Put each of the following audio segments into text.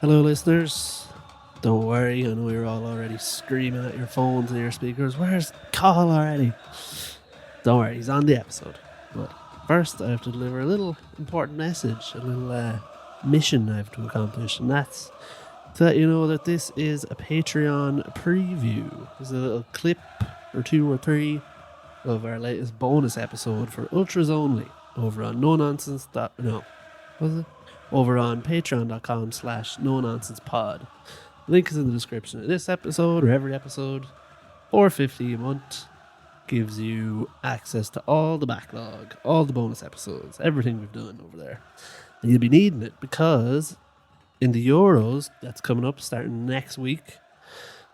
Hello, listeners. Don't worry, I know you're all already screaming at your phones and your speakers. Where's Carl already? Don't worry, he's on the episode. But first, I have to deliver a little important message, a little mission I have to accomplish, and that's to let you know that this is a Patreon preview. There's a little clip or two or three of our latest bonus episode for Ultras only over on over on patreon.com/no-nonsense-pod. Link is in the description of this episode or every episode. $4.50 a month gives you access to all the backlog, all the bonus episodes, everything we've done over there. And you'll be needing it because in the Euros that's coming up starting next week,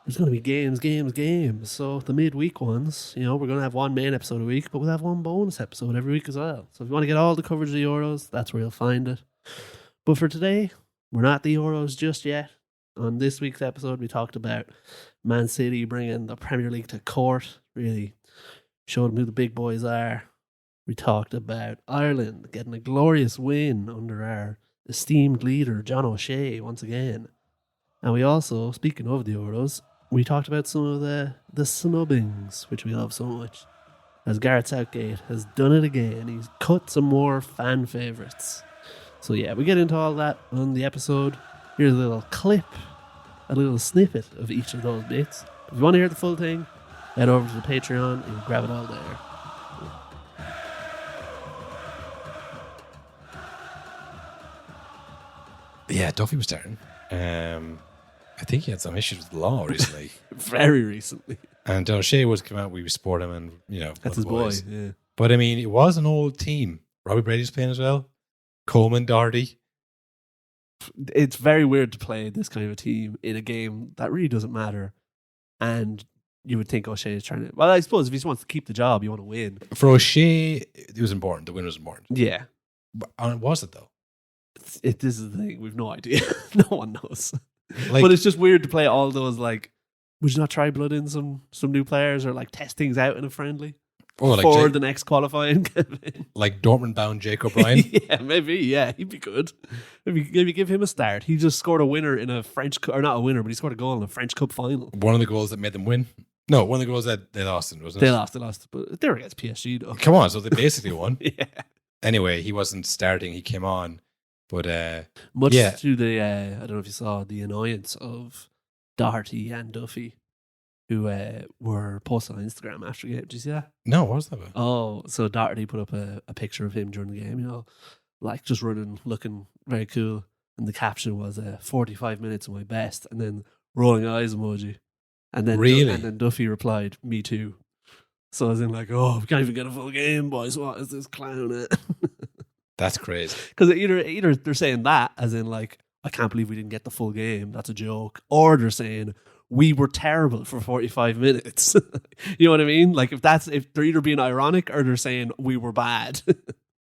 there's going to be games. So the midweek ones, we're going to have one main episode a week, but we'll have one bonus episode every week as well. So if you want to get all the coverage of the Euros, that's where you'll find it. But for today, we're not the Euros just yet. On this week's episode, we talked about Man City bringing the Premier League to court, really showed them who the big boys are. We talked about Ireland getting a glorious win under our esteemed leader, John O'Shea, once again. And we also, speaking of the Euros, we talked about some of the snubbings, which we love so much. As Gareth Southgate has done it again, he's cut some more fan favourites. So yeah, we get into all that on the episode. Here's a little clip, a little snippet of each of those bits. If you want to hear the full thing, head over to the Patreon and grab it all there. Yeah, Duffy was starting. I think he had some issues with the law recently. Very recently. And O'Shea was come out, we support him, and that's his boy. Yeah. But I mean, it was an old team. Robbie Brady's playing as well. Coleman, Doherty. It's very weird to play this kind of a team in a game that really doesn't matter. And you would think O'Shea is trying to... Well, I suppose if he just wants to keep the job, you want to win. For O'Shea, it was important. The win was important. Yeah. But was it, though? This is the thing. We've no idea. No one knows. But it's just weird to play all those, would you not try blood in some new players or, test things out in a friendly? For the next qualifying campaign. Like Dortmund-bound Jake O'Brien? Yeah, maybe. Yeah, he'd be good. Maybe give him a start. He just scored a winner in a French... Or not a winner, but he scored a goal in a French Cup final. One of the goals that made them win? No, one of the goals that they lost in, wasn't it? They lost. But they were against PSG, though. Come on, so they basically won. Yeah. Anyway, he wasn't starting. He came on. But, to the... I don't know if you saw the annoyance of Doherty and Duffy, who were posted on Instagram after the game. Did you see that? No, what was that about? Oh, so Doherty put up a picture of him during the game, just running, looking very cool. And the caption was 45 minutes of my best, and then rolling eyes emoji. And then really? And then Duffy replied, me too. So I was in we can't even get a full game, boys. What is this clown at? That's crazy. Because either they're saying that, as in I can't believe we didn't get the full game, that's a joke. Or they're saying, we were terrible for 45 minutes. You know what I mean? If they're either being ironic or they're saying we were bad.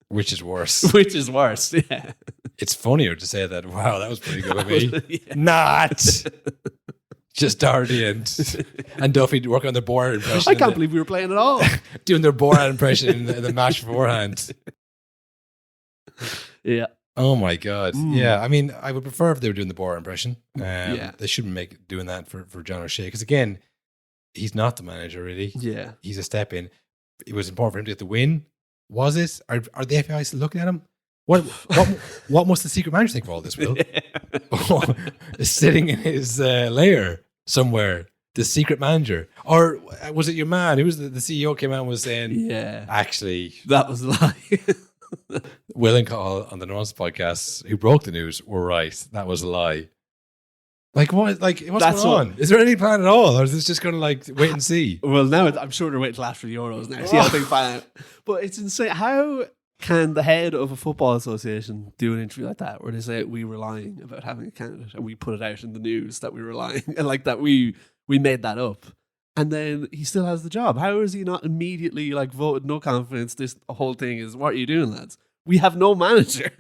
Which is worse. Which is worse, yeah. It's funnier to say that, wow, that was pretty good of me. Yeah. Not. Just Doherty and Duffy working on their Borat impression. I can't believe we were playing at all. Doing their Borat impression in the match beforehand. Yeah. Oh my God. Yeah, I mean, I would prefer if they were doing the Borat impression. They shouldn't make doing that for John O'Shea. Because again, he's not the manager really. Yeah. He's a step in. It was important for him to get the win. Was it? Are the FAI still looking at him? What must the secret manager think of all this, Will? Sitting in his lair somewhere. The secret manager. Or was it your man? Who was the CEO came out and was saying, yeah, actually, that was a lie. Will and Call on the North podcast, who broke the news, were right. That was a lie. What's going on? Is there any plan at all? Or is this just going to wait and see? Well, now I'm sure they're waiting till after the Euros now. See how things pan out. But it's insane. How can the head of a football association do an interview like that where they say we were lying about having a candidate and we put it out in the news that we were lying and that we made that up? And then he still has the job. How is he not immediately voted no confidence? This whole thing is, what are you doing, lads? We have no manager.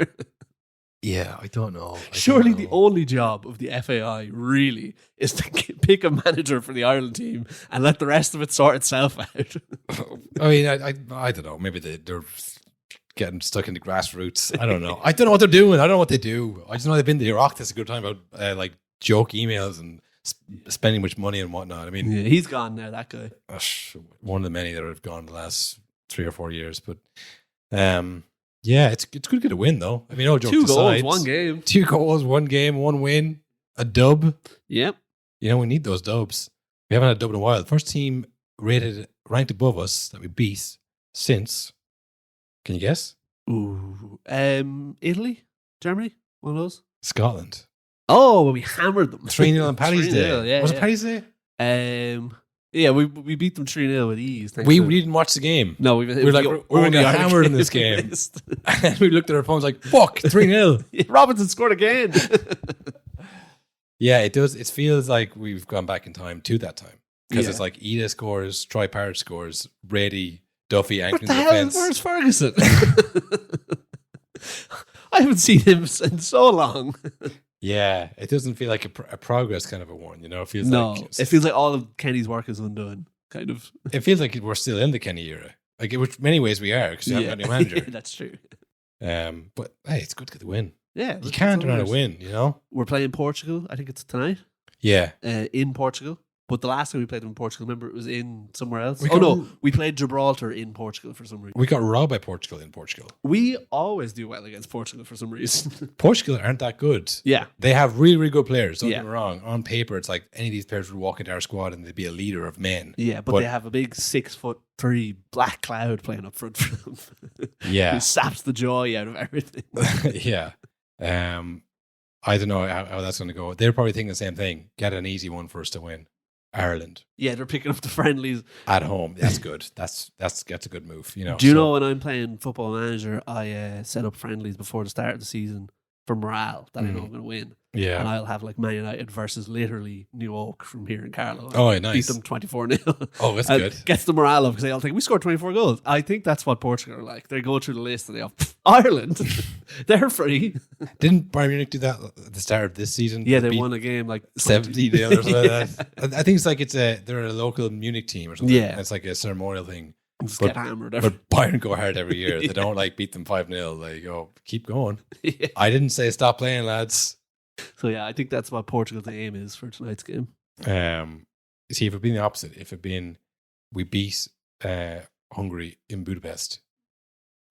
Yeah, I don't know. Surely the only job of the FAI really is to pick a manager for the Ireland team and let the rest of it sort itself out. I mean, I don't know. Maybe they're getting stuck in the grassroots. I don't know. I don't know what they're doing. I don't know what they do. I just know they've been to Iraq. That's a good time about like joke emails and spending much money and whatnot. I mean, Yeah, he's gone now, that guy. One of the many that have gone the last 3 or 4 years. But yeah, it's good to get a win though. I mean, all jokes 2 aside, goals, 1 game. 2 goals, 1 game, 1 win, a dub. Yep. You know, we need those dubs. We haven't had a dub in a while. The first team ranked above us that we beat since. Can you guess? Ooh. Italy? Germany? One of those? Scotland. Oh, well, we hammered them. 3-0 on Paddy's 3-0, Day. yeah, Was yeah. it Paddy's Day? Yeah, we beat them 3-0 with ease. We didn't watch the game. No, We were like, we're going to get hammered in this game. And we looked at our phones like, fuck, 3-0. Robinson scored again. Yeah, it does. It feels like we've gone back in time to that time. Because Yeah. it's like Ida scores, Troy Parrott scores, Brady, Duffy, What anchoring the the hell? defense. Where's Ferguson? I haven't seen him in so long. Yeah, it doesn't feel like a progress kind of a one. You know, it feels No, like it feels like all of Kenny's work is undone. Kind of. it feels like we're still in the Kenny era. Like, which many ways we are because we haven't got a new manager. Yeah, that's true. But hey, it's good to get the win. Yeah, You can't turn out a win. You know. We're playing Portugal. I think it's tonight. Yeah. In Portugal. But the last time we played them in Portugal, remember it was in somewhere else? We got- We played Gibraltar in Portugal for some reason. We got robbed by Portugal in Portugal. We always do well against Portugal for some reason. Portugal aren't that good. Yeah. They have really, really good players. Don't Yeah. get me wrong. On paper, it's like any of these players would walk into our squad and they'd be a leader of men. Yeah, but they have a big 6'3" black cloud playing up front for them. Yeah. Who saps the joy out of everything. Yeah. I don't know how that's going to go. They're probably thinking the same thing. Get an easy one for us to win. Ireland Yeah, they're picking up the friendlies. at home. That's good. That's a good move. You know. Do you So- know when I'm playing Football Manager, I set up friendlies before the start of the season for morale that I know I'm going to win. And Yeah. I'll have like Man United versus literally New Oak from here in Carlow. Oh, Beat nice. them 24-0. Oh, that's And good. Gets the morale up because they all think we scored 24 goals. I think that's what Portugal are like. They go through the list and they go, Ireland, they're free. Didn't Bayern Munich do that at the start of this season? Yeah, they Beat won a game like 70-0 or something like that. I think it's like they're a local Munich team or something. Yeah. It's like a ceremonial thing. Just But- get hammered. Every, But Bayern go hard every year. They Yeah. don't like beat them 5-0. They go, keep going. yeah. I didn't say stop playing, lads. So yeah, I think that's what Portugal's aim is for tonight's game. See, if it been the opposite, if it been we beat Hungary in Budapest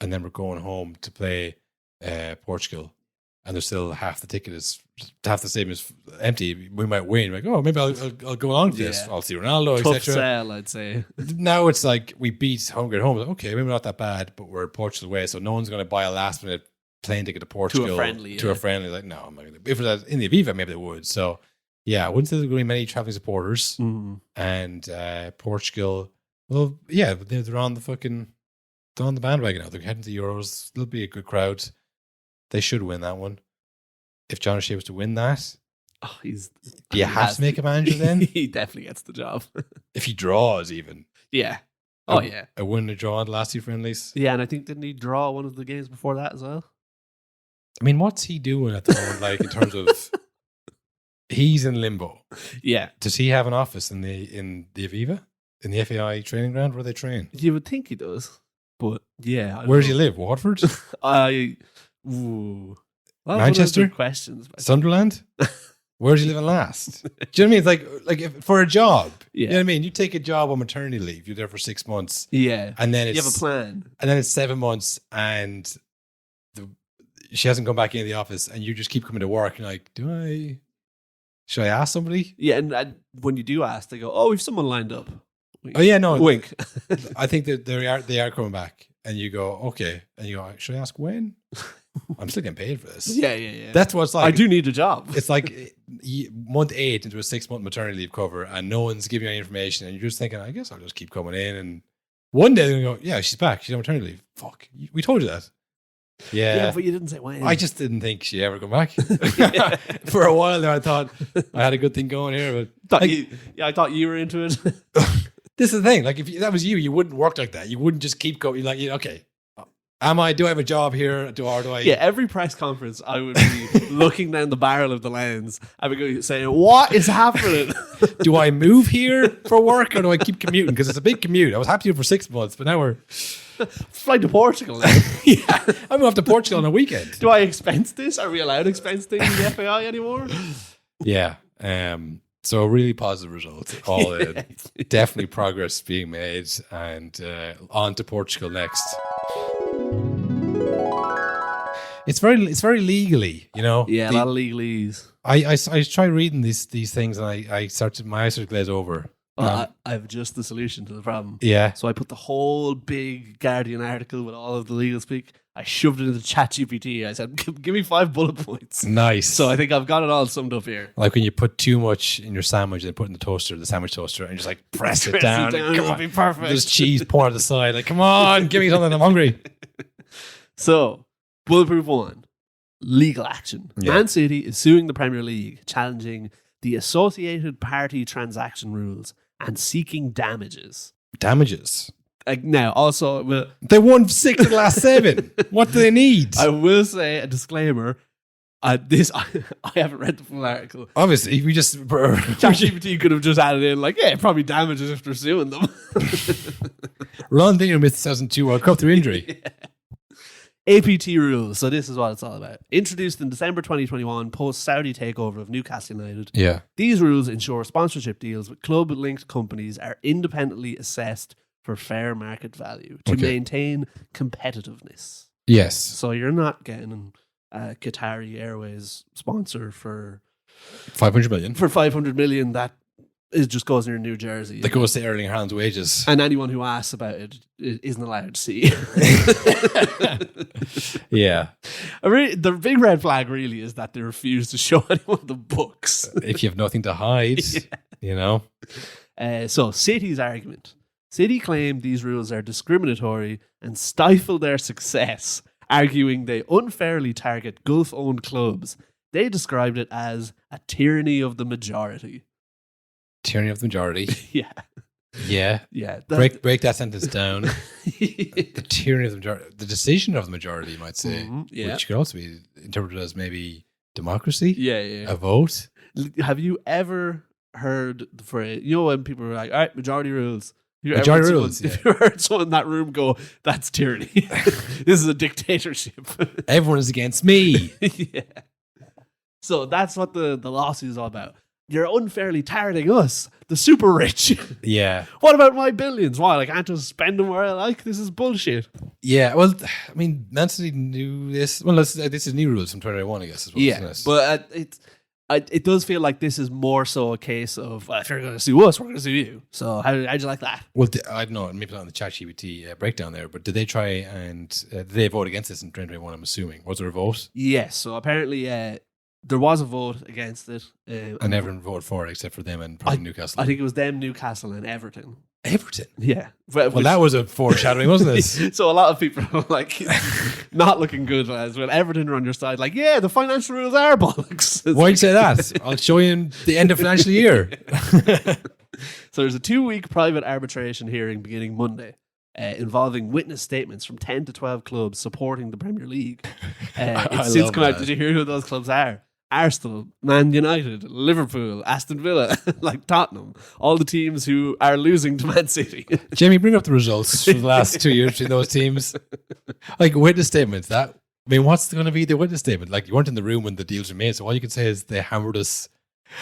and then we're going home to play Portugal and there's still half the ticket is half the stadium is empty, we might win. Like, oh, maybe I'll go along to this. Yeah. I'll see Ronaldo, Tough etc. sell, I'd say. Now it's like we beat Hungary at home. Like, okay, maybe not that bad, but we're Portugal away, so no one's going to buy a last minute plane ticket to Portugal friendly, To yeah. a friendly. Like, no, I'm not gonna. If it was in the Aviva, maybe they would. So yeah, I wouldn't say there's going to be many traveling supporters. Mm. And Portugal, well, yeah, they're on the bandwagon now. They're heading to the Euros. There'll be a good crowd. They should win that one. If John O'Shea was to win that, Oh, he's. do you have to make a manager then? He definitely gets the job. If he draws, even. yeah. Oh A- yeah. A win and a draw in the last 2 friendlies. Yeah, and I think didn't he draw one of the games before that as well? I mean, what's he doing at the moment? Like in terms of, he's in limbo. Yeah. Does he have an office in the Aviva, in the FAI training ground where they train? You would think he does, but yeah. I don't Where does know. he live? Watford, Ooh. Well, Manchester? good questions. But Sunderland. Where does he live last? Do you know what I mean? It's like if, for a job. You know yeah. what I mean? You take a job on maternity leave. You're there for 6 months, Yeah. and then it's You have a plan. and then it's 7 months, and she hasn't come back into the office, and you just keep coming to work. And you're like, should I ask somebody? Yeah, and when you do ask, they go, "Oh, we've someone lined up." Oh yeah, no. Wink. I think that they are coming back, and you go, okay, and you go, should I ask when? I'm still getting paid for this. yeah. That's what it's like. I do need a job. It's like month 8 into a 6-month maternity leave cover, and no one's giving you any information, and you're just thinking, I guess I'll just keep coming in. And one day they're going to go, yeah, she's back. She's on maternity leave. Fuck, we told you that. Yeah, but you didn't say when. I just didn't think she'd ever come back. Yeah. For a while there, I thought I had a good thing going here, but I thought you were into it. this is the thing. Like, if that was you, you wouldn't work like that. You wouldn't just keep going. You're like, okay, Do I have a job here? Do I? Yeah, every press conference, I would be looking down the barrel of the lens. I would go saying, "What is happening?" Do I move here for work or do I keep commuting? Because it's a big commute. I was happy for 6 months, but now we're Fly to Portugal now. yeah. I'm off to Portugal on a weekend. Do I expense this? Are we allowed to expense things in the FAI anymore? Yeah. So really positive results. All in. Definitely progress being made, and on to Portugal next. It's very legally, you know. Yeah, a lot of legalese. I tried reading these things, and my eyes started to glaze over. Well, I have just the solution to the problem. Yeah. So I put the whole big Guardian article with all of the legal speak. I shoved it into ChatGPT. I said, "Give me 5 bullet points." Nice. So I think I've got it all summed up here. Like when you put too much in your sandwich and put it in the sandwich toaster, and just like press it down. Come it'll on. be perfect. There's cheese poured on the side. Like, come on, give me something. I'm hungry. So, bulletproof 1, legal action. Yeah. Man City is suing the Premier League, challenging the associated party transaction rules and seeking damages. Damages. Now, also, They won 6 of the last 7. What do they need? I will say a disclaimer. I haven't read the full article. Obviously, we just ChatGPT could have just added in like, yeah, probably damages if they're suing them. Ronaldinho missed 2002 World Cup through injury. Yeah. APT rules. So this is what it's all about. Introduced in December 2021, post-Saudi takeover of Newcastle United. Yeah. These rules ensure sponsorship deals with club-linked companies are independently assessed for fair market value to maintain competitiveness. Yes. So you're not getting a Qatari Airways sponsor for 500 million. For 500 million that just goes near New Jersey. That goes to Erling Haaland's wages. And anyone who asks about it isn't allowed to see. Yeah. The big red flag really is that they refuse to show anyone the books. If you have nothing to hide, you know. So City's argument. City claim these rules are discriminatory and stifle their success, arguing they unfairly target Gulf-owned clubs. They described it as a tyranny of the majority. Tyranny of the majority. Yeah. Yeah. Yeah. Break that sentence down. The tyranny of the majority. The decision of the majority, you might say. Yeah. Which could also be interpreted as maybe democracy. Yeah. A vote. Have you ever heard the phrase, you know, when people are like, all right, majority rules. Majority rules. If you heard someone in that room go, that's tyranny. This is a dictatorship. Everyone is against me. Yeah. So that's what the lawsuit is all about. You're unfairly targeting us, the super rich. Yeah. What about my billions? Why? I can't just spend them where I like? This is bullshit. Yeah. Well, I mean, Man City knew this. Well, this is new rules from 2021, I guess. As well, yeah. But it does feel like this is more so a case of, well, if you're going to sue us, we're going to sue you. So how'd you like that? Well, I don't know, maybe not on the ChatGPT breakdown there, but did they try and did they vote against this in 2021, I'm assuming? Was there a vote? Yes. So apparently there was a vote against it. And everyone voted for it except for them and probably Newcastle. I think it was them, Newcastle and Everton. Everton? Yeah. Well, that was a foreshadowing, wasn't it? So a lot of people are like, not looking good as well. Everton are on your side, like, yeah, the financial rules are bollocks. Why'd you say that? I'll show you in the end of financial year. So there's a 2-week private arbitration hearing beginning Monday, involving witness statements from 10 to 12 clubs supporting the Premier League. It's since come out. Did you hear who those clubs are? Arsenal, Man United, Liverpool, Aston Villa, like Tottenham, all the teams who are losing to Man City. Jamie, bring up the results for the last 2 years between those teams. Like witness statements. What's going to be the witness statement? Like you weren't in the room when the deals were made, so all you can say is they hammered us,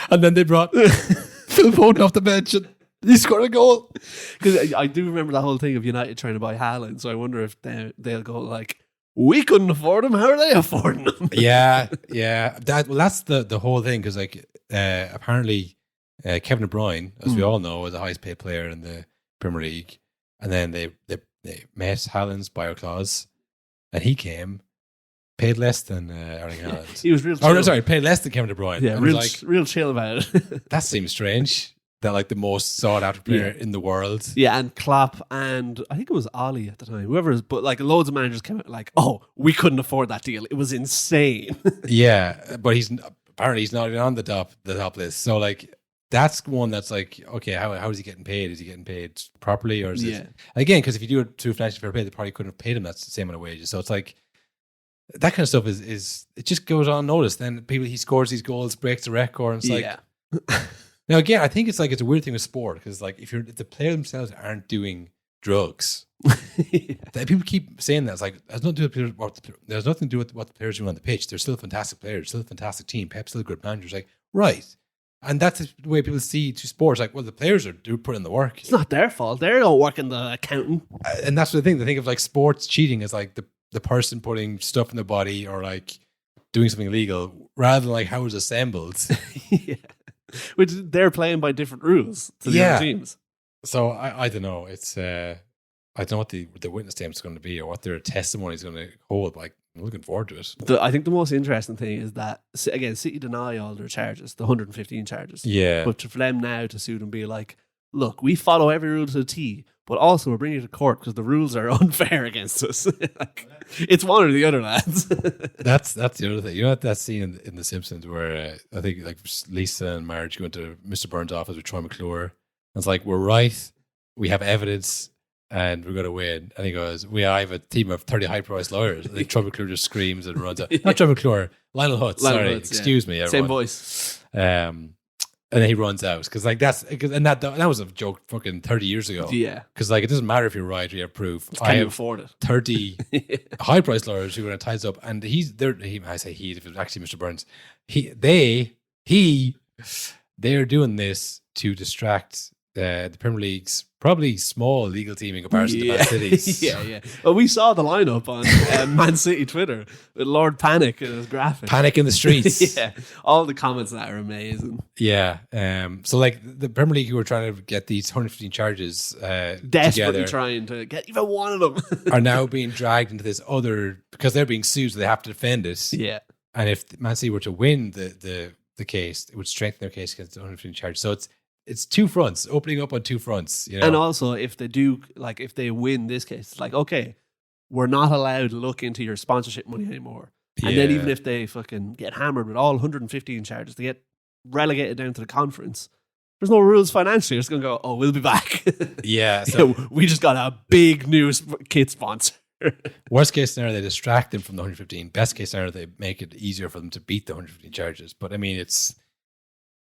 and then they brought Phil Foden off the bench and he scored a goal. Because I do remember that whole thing of United trying to buy Haaland, so I wonder if they'll go like, we couldn't afford him. How are they affording him? Yeah. That's the whole thing. Because apparently Kevin De Bruyne, as we all know, is the highest paid player in the Premier League, and then they met Haaland's buyer clause, and he came paid less than Erling Haaland. He was real chill. Paid less than Kevin De Bruyne. Yeah, real chill about it. That seems strange. That like the most sought after player in the world. Yeah, and Klopp and I think it was Ollie at the time. But like loads of managers came out like, oh, we couldn't afford that deal. It was insane. Yeah, but he's apparently not even on the top list. So like that's one that's like, okay, how is he getting paid? Is he getting paid properly, or is Yeah. it again? Because if you do it through financial fair play, they probably couldn't have paid him that same amount of wages. So it's like that kind of stuff is it just goes unnoticed. Then he scores these goals, breaks the record, and it's like now again, I think it's like it's a weird thing with sport because like if the players themselves aren't doing drugs. People keep saying that it's like there's nothing to do with what the players do on the pitch. They're still fantastic players, still a fantastic team. Pep's still a good manager. It's like right, and that's the way people see to sports. Like, well, the players do put in the work. It's not their fault. They're not working the accounting, and that's the thing. They think of like sports cheating as like the person putting stuff in their body or like doing something illegal, rather than like how it's assembled. Yeah, which they're playing by different rules to the other teams. So I don't know. It's I don't know what the witness statement is going to be or what their testimony is going to hold, but I'm looking forward to it. I think the most interesting thing is that, again, City deny all their charges, the 115 charges. Yeah. But for them now to sue them, be like, look, we follow every rule to the T, but also we're bringing it to court because the rules are unfair against us. Like, it's one or the other, lads. That's the other thing. You know that scene in The Simpsons where I think like Lisa and Marge go into Mr. Burns' office with Troy McClure. And it's like, we're right. We have evidence. And we're going to win. And he goes, I have a team of 30 high-priced lawyers. And then Troy McClure just screams and runs out. Not Troy McClure, Lionel Hutz. Excuse me, everyone. Same voice. And then he runs out. Because like that was a joke fucking 30 years ago. Yeah. Because like it doesn't matter if you're right or you have proof. Can you afford it? 30 high-priced lawyers who are going to tie us up. And I say he, if it was actually Mr. Burns, they're doing this to distract the Premier League's probably small legal team in comparison to Man City's. Yeah. Well, we saw the lineup on Man City Twitter with Lord Panic in his graphic. Panic in the streets. Yeah. All the comments that are amazing. Yeah. So like the Premier League who are trying to get these 115 charges desperately together, trying to get even one of them are now being dragged into this other, because they're being sued, so they have to defend it. Yeah. And if Man City were to win the case, it would strengthen their case against the 115 charges. So it's two fronts, opening up on two fronts. You know? And also, if they win this case, it's like, okay, we're not allowed to look into your sponsorship money anymore. And then even if they fucking get hammered with all 115 charges, they get relegated down to the conference. There's no rules financially. It's going to go, oh, we'll be back. Yeah. So we just got a big new kit sponsor. Worst case scenario, they distract them from the 115. Best case scenario, they make it easier for them to beat the 115 charges. But I mean,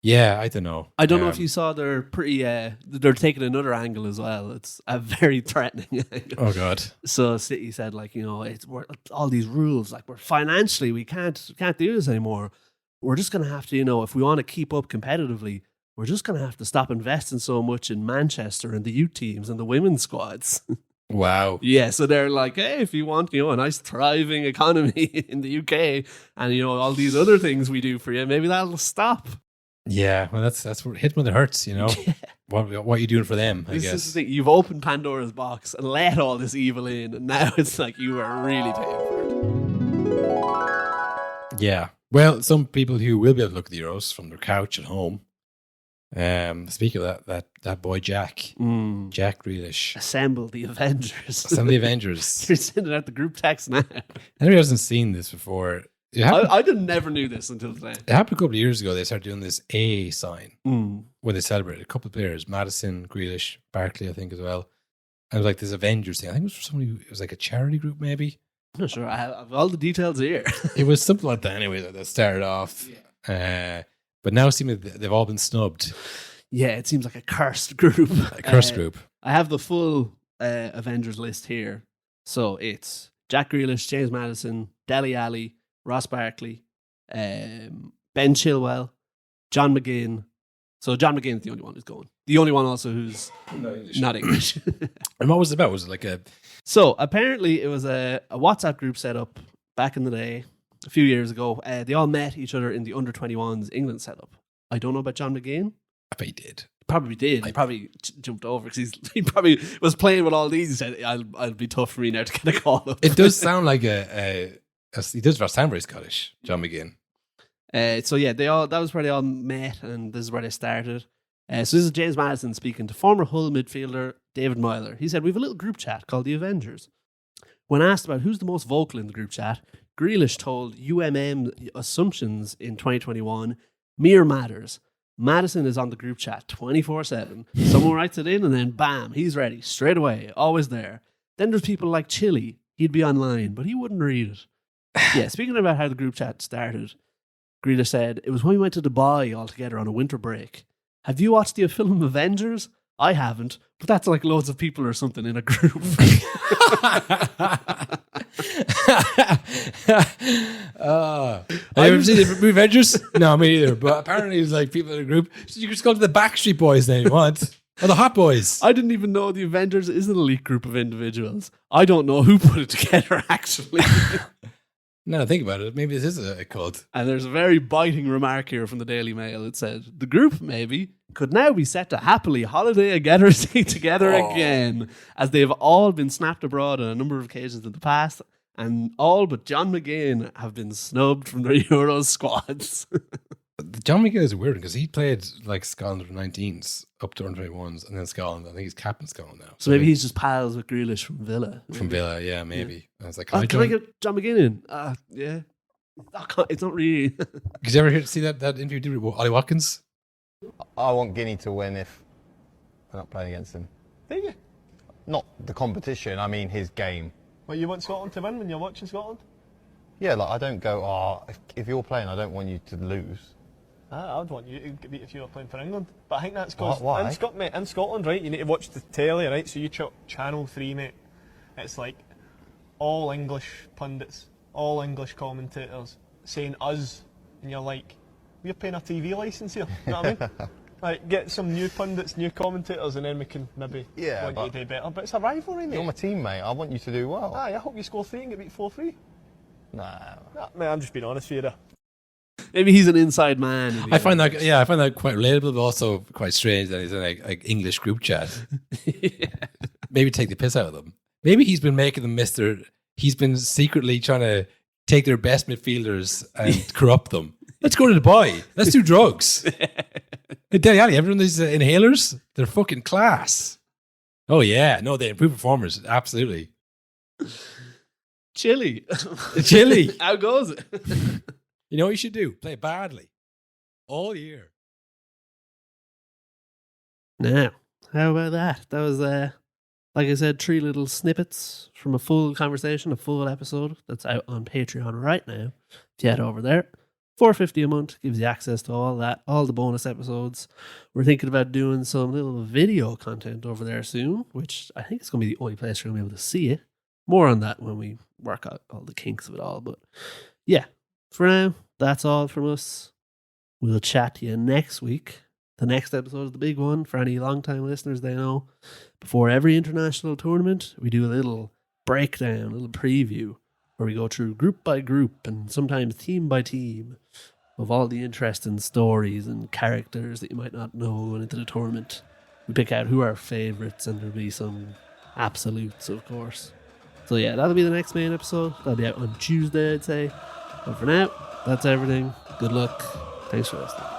I don't know. I don't know if you saw they're pretty. They're taking another angle as well. It's a very threatening angle. Oh God! So City said, like, we're all these rules. Like, we're financially, we can't do this anymore. We're just gonna have to, if we want to keep up competitively, we're just gonna have to stop investing so much in Manchester and the youth teams and the women's squads. Wow. Yeah, so they're like, hey, if you want, a nice thriving economy in the UK, and all these other things we do for you, maybe that'll stop. Yeah, well, that's what hit when it hurts, Yeah. What are you doing for them? I guess. This is the thing. You've opened Pandora's box and let all this evil in, and now it's like you are really paying for it. Yeah. Well, some people who will be able to look at the Euros from their couch at home. Speaking of that boy Jack Grealish, assemble the Avengers. The Avengers. You're sending out the group text now. Anybody hasn't seen this before? I never knew this until today. It happened a couple of years ago. They started doing this A sign when they celebrated. A couple of players, Maddison, Grealish, Barkley, I think as well. And it was like this Avengers thing. I think it was for somebody. It was like a charity group, maybe. I'm not sure. I have all the details here. It was something like that. Anyway, that started off. Yeah. But now it seems like they've all been snubbed. Yeah, it seems like a cursed group. Group. I have the full Avengers list here. So it's Jack Grealish, James Maddison, Dele Alli, Ross Barkley, Ben Chilwell, John McGinn. So John McGinn is the only one who's going. The only one also who's not English. And what was it about? Was it like a... So apparently it was a WhatsApp group set up back in the day, a few years ago. They all met each other in the under-21s England setup. I don't know about John McGinn. I bet he did. Probably did. He probably jumped over because he probably was playing with all these. He said, I'll be tough for me now to get a call up. It does sound like he does sound very Scottish, John McGinn. So yeah, that was where they all met, and this is where they started. So this is James Maddison speaking to former Hull midfielder David Myler. He said, we have a little group chat called the Avengers. When asked about who's the most vocal in the group chat, Grealish told UMM Assumptions in 2021, mere matters. Maddison is on the group chat 24/7. Someone writes it in and then bam, he's ready straight away, always there. Then there's people like Chili. He'd be online, but he wouldn't read it. Yeah, speaking about how the group chat started, Grealish said, it was when we went to Dubai all together on a winter break. Have you watched the film Avengers? I haven't, but that's like loads of people or something in a group. Have you ever seen the movie Avengers? No, me either. But apparently it's like people in a group. So you can just go to the Backstreet Boys then if you want. Or the Hot Boys. I didn't even know the Avengers is an elite group of individuals. I don't know who put it together, actually. Now I think about it, maybe this is a cult. And there's a very biting remark here from the Daily Mail. It said, the group, maybe, could now be set to happily holiday together again, as they have all been snapped abroad on a number of occasions in the past, and all but John McGinn have been snubbed from their Euros squads. John McGinn is weird because he played like Scotland under 19s up to under 21s and then Scotland. I think he's captain Scotland now. So maybe he's just pals with Grealish from Villa. From Villa, yeah, maybe. Yeah. I was like, can I get John McGinn in? Yeah. It's not really. Did you ever see that interview you did with Ollie Watkins? I want Guinea to win if we're not playing against him. Do you? Not the competition, I mean his game. Well, you want Scotland to win when you're watching Scotland? Yeah, like I don't go, if you're playing, I don't want you to lose. I'd want you to beat if you were playing for England. But I think that's because why? In Scotland, right, you need to watch the telly, right? So you Channel 3, mate. It's like all English pundits, all English commentators saying us, and you're like, we're paying a TV licence here. You know what I mean? Like, get some new pundits, new commentators, and then we can maybe want you to do better. But it's a rivalry, mate. You're my teammate. I want you to do well. I hope you score 3 and get beat 4-3. Nah, mate, I'm just being honest with you there. Maybe he's an inside man. I find that quite relatable, but also quite strange that he's in like English group chat. Yeah. Maybe take the piss out of them. Maybe he's been making them he's been secretly trying to take their best midfielders and corrupt them. Let's go to Dubai. Let's do drugs. Hey, Daddy Ali, everyone these inhalers, they're fucking class. Oh yeah, no, they improve performers, absolutely. Chili. How goes it? You know what you should do? Play badly. All year. Now, how about that? That was, like I said, 3 little snippets from a full conversation, a full episode that's out on Patreon right now. If you head over there, $4.50 a month gives you access to all that, all the bonus episodes. We're thinking about doing some little video content over there soon, which I think is going to be the only place you're going to be able to see it. More on that when we work out all the kinks of it all. But yeah, for now, that's all from us. We'll chat to you next week. The next episode is the big one. For any long-time listeners, they know. Before every international tournament, we do a little breakdown, a little preview, where we go through group by group and sometimes team by team of all the interesting stories and characters that you might not know going into the tournament. We pick out who are our favourites, and there'll be some absolutes, of course. So yeah, that'll be the next main episode. That'll be out on Tuesday, I'd say. But for now, that's everything. Good luck. Thanks for listening.